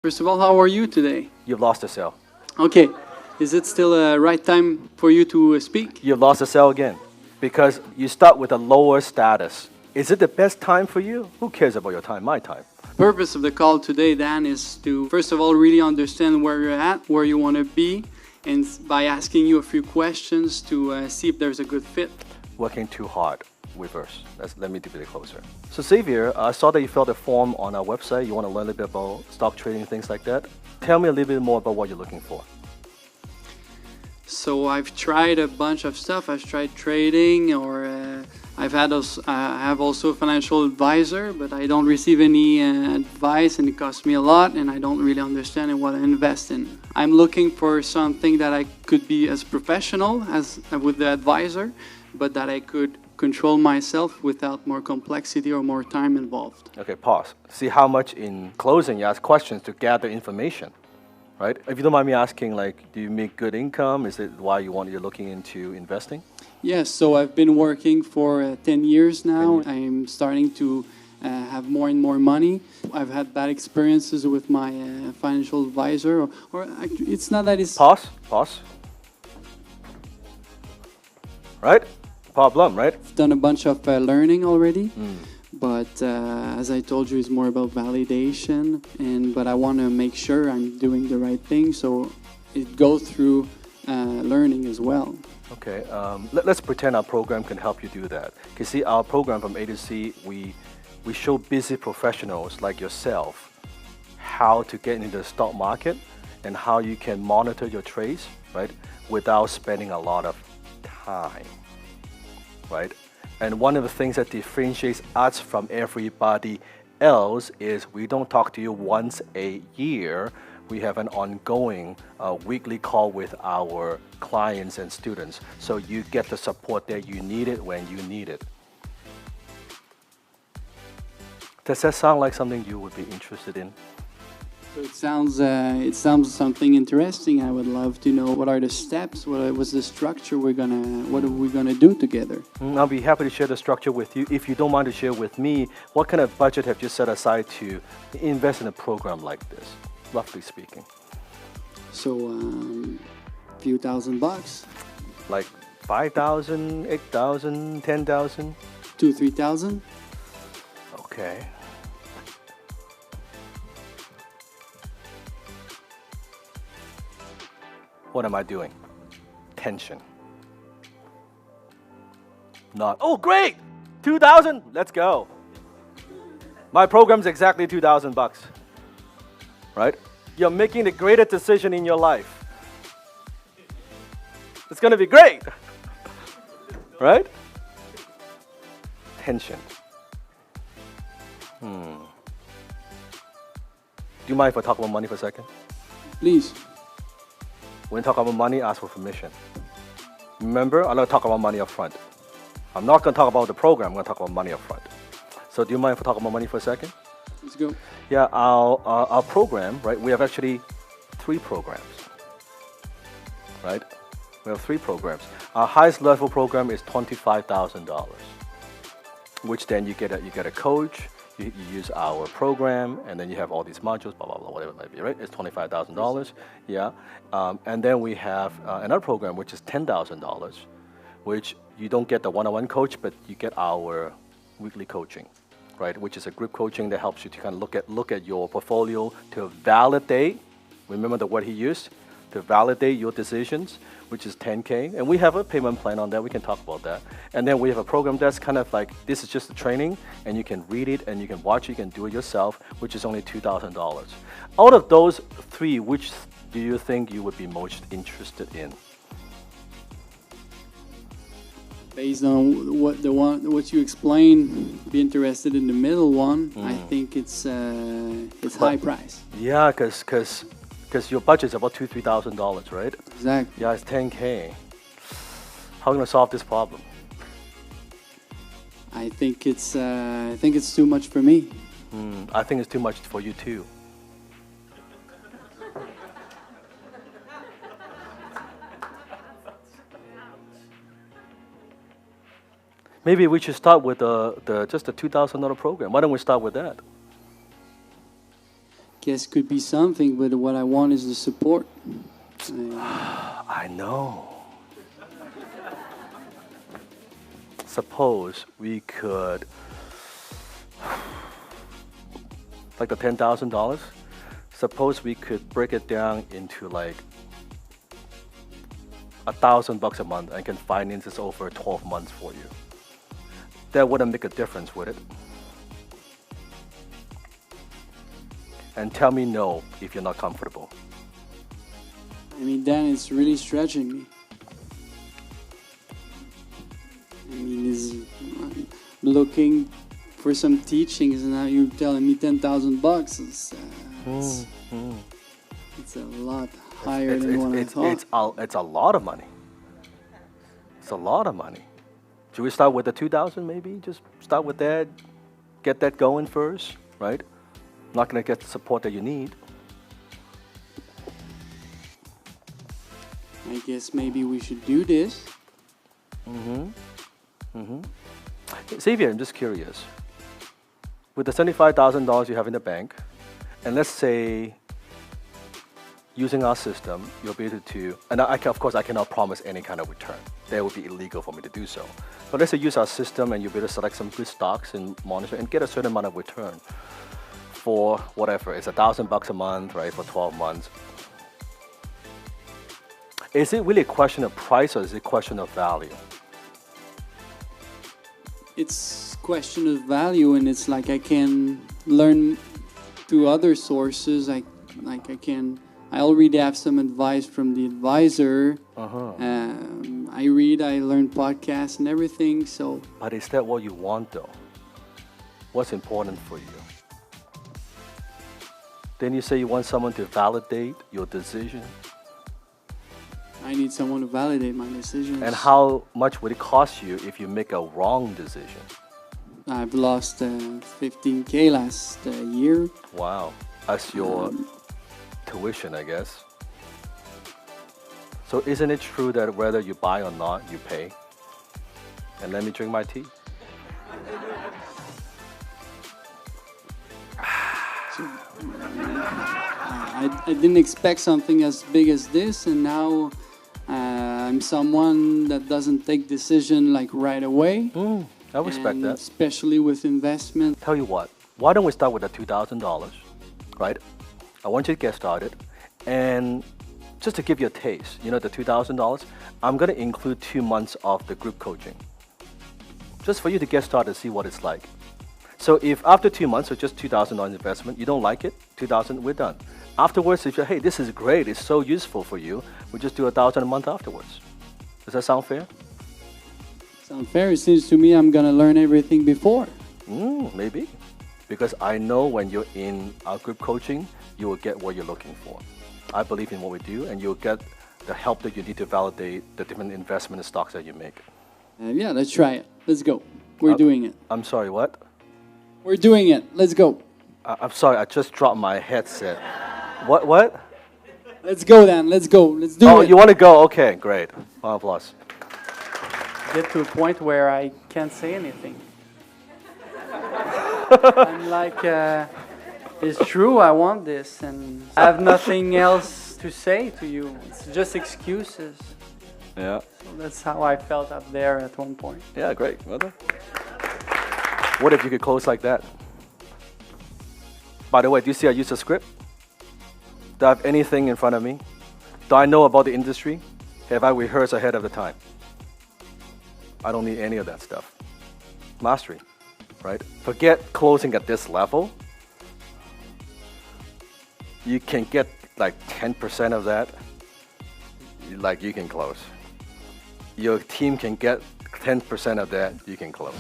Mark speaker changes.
Speaker 1: First of all, how are you today?
Speaker 2: You've lost the sale.
Speaker 1: Okay, is it still a right time for you to speak?
Speaker 2: You've lost the sale again because you start with a lower status. Is it the best time for you? Who cares about your time? My time.
Speaker 1: Purpose of the call today, Dan, is to first of all really understand where you're at, where you want to be, and by asking you a few questions to see if there's a good fit.
Speaker 2: Working too hard. Reverse. Let me do it closer. So Xavier, I saw that you filled a form on our website. You want to learn a little bit about stock trading, things like that. Tell me a little bit more about what you're looking for.
Speaker 1: So I've tried a bunch of stuff. I've tried trading, or I have also a financial advisor, but I don't receive any advice, and it costs me a lot, and I don't really understand in what I invest in. I'm looking for something that I could be as professional as with the advisor, but that I could control myself without more complexity or more time involved.
Speaker 2: Okay, pause. See how much in closing you ask questions to gather information, right? If you don't mind me asking, like, do you make good income? Is it why you're looking into investing?
Speaker 1: Yes, so I've been working for 10 years now. I'm starting to have more and more money. I've had bad experiences with my financial advisor, it's not that it's...
Speaker 2: Pause. Right? Problem, right?
Speaker 1: I've done a bunch of learning already, but as I told you, it's more about validation, but I want to make sure I'm doing the right thing, so it goes through learning as well.
Speaker 2: Okay, let's pretend our program can help you do that. You see, our program from A to Z, we show busy professionals like yourself how to get into the stock market and how you can monitor your trades, right, without spending a lot of time, right? And one of the things that differentiates us from everybody else is we don't talk to you once a year. We have an ongoing weekly call with our clients and students, so you get the support that you need it when you need it. Does that sound like something you would be interested in?
Speaker 1: So it sounds something interesting. I would love to know what are the steps, what's the structure what are we gonna do together.
Speaker 2: I'll be happy to share the structure with you. If you don't mind to share with me, what kind of budget have you set aside to invest in a program like this, roughly speaking?
Speaker 1: So a few $1,000.
Speaker 2: Like 5,000, 8,000, 10,000?
Speaker 1: 2,000-3,000.
Speaker 2: Okay. What am I doing? Tension. Not, oh great, 2,000, let's go. My program's exactly 2,000 bucks, right? You're making the greatest decision in your life. It's gonna be great, right? Tension. Do you mind if I talk about money for a second?
Speaker 1: Please.
Speaker 2: When you talk about money, ask for permission. Remember, I'm going to talk about money up front. I'm not going to talk about the program, I'm going to talk about money up front. So do you mind if I talk about money for a second?
Speaker 1: Let's go.
Speaker 2: Yeah, our program, right, we have actually 3 programs, right? We have 3 programs. Our highest level program is $25,000, which then you get a coach, you use our program, and then you have all these modules, blah, blah, blah, whatever it might be, right? It's $25,000, yeah. And then we have another program, which is $10,000, which you don't get the one-on-one coach, but you get our weekly coaching, right? Which is a group coaching that helps you to kind of look at your portfolio to validate, remember the word he used, to validate your decisions, which is 10K. And we have a payment plan on that. We can talk about that. And then we have a program that's kind of like, this is just a training, and you can read it, and you can watch it, you can do it yourself, which is only $2,000. Out of those 3, which do you think you would be most interested in?
Speaker 1: Based on what you explained, be interested in the middle one. I think it's high price.
Speaker 2: Yeah, because your budget is about $2,000-3,000, right?
Speaker 1: Exactly.
Speaker 2: Yeah, it's 10K. How are you going to solve this problem?
Speaker 1: I think it's too much for me.
Speaker 2: I think it's too much for you too. Maybe we should start with just the $2,000 program. Why don't we start with that?
Speaker 1: guess could be something, but what I want is the support.
Speaker 2: I know. Suppose we could, like the $10,000, suppose we could break it down into like $1,000 a month and can finance this over 12 months for you. That wouldn't make a difference, would it? And tell me no if you're not comfortable.
Speaker 1: I mean, Dan, it's really stretching me. I mean, I'm looking for some teachings, and now you're telling me $10,000. It's a lot higher than what I thought.
Speaker 2: It's a lot of money. It's a lot of money. Should we start with the 2,000 maybe? Just start with that. Get that going first, right? Not going to get the support that you need.
Speaker 1: I guess maybe we should do this.
Speaker 2: Xavier, I'm just curious. With the $75,000 you have in the bank, and let's say using our system, you'll be able to, and of course I cannot promise any kind of return. That would be illegal for me to do so. But let's say use our system and you'll be able to select some good stocks and monitor and get a certain amount of return for whatever. It's $1,000 a month, right, for 12 months. Is it really a question of price or is it a question of value?
Speaker 1: It's question of value, and it's like I can learn through other sources. I already have some advice from the advisor. I read, I learn podcasts and everything. So,
Speaker 2: but is that what you want though? What's important for you? Then you say you want someone to validate your decision.
Speaker 1: I need someone to validate my decisions.
Speaker 2: And how much would it cost you if you make a wrong decision?
Speaker 1: I've lost $15K last year.
Speaker 2: Wow, that's your tuition, I guess. So isn't it true that whether you buy or not, you pay? And let me drink my tea.
Speaker 1: I didn't expect something as big as this, and now I'm someone that doesn't take decision like right away.
Speaker 2: I respect that.
Speaker 1: Especially with investment.
Speaker 2: Tell you what, why don't we start with the $2,000, right? I want you to get started, and just to give you a taste, you know, the $2,000, I'm going to include 2 months of the group coaching, just for you to get started, see what it's like. So if after 2 months, so just $2,000 investment, you don't like it, $2,000, we're done. Afterwards, if you're, hey, this is great, it's so useful for you, we just do $1,000 a month afterwards. Does that sound fair?
Speaker 1: Sound fair? It seems to me I'm gonna learn everything before.
Speaker 2: Maybe, because I know when you're in our group coaching, you will get what you're looking for. I believe in what we do, and you'll get the help that you need to validate the different investment stocks that you make.
Speaker 1: Yeah, let's try it. Let's go. We're doing it.
Speaker 2: I'm sorry, what?
Speaker 1: We're doing it. Let's go.
Speaker 2: I'm sorry, I just dropped my headset. What?
Speaker 1: Let's go then. Let's go. Let's do it.
Speaker 2: Oh, you want to go? Okay, great. Round of applause.
Speaker 1: Get to a point where I can't say anything. I'm like, it's true, I want this, and I have nothing else to say to you. It's just excuses.
Speaker 2: Yeah.
Speaker 1: So that's how I felt up there at one point.
Speaker 2: Yeah, great. Well done. What if you could close like that? By the way, do you see I use a script? Do I have anything in front of me? Do I know about the industry? Have I rehearsed ahead of the time? I don't need any of that stuff. Mastery, right? Forget closing at this level. You can get like 10% of that, like you can close. Your team can get 10% of that, you can close.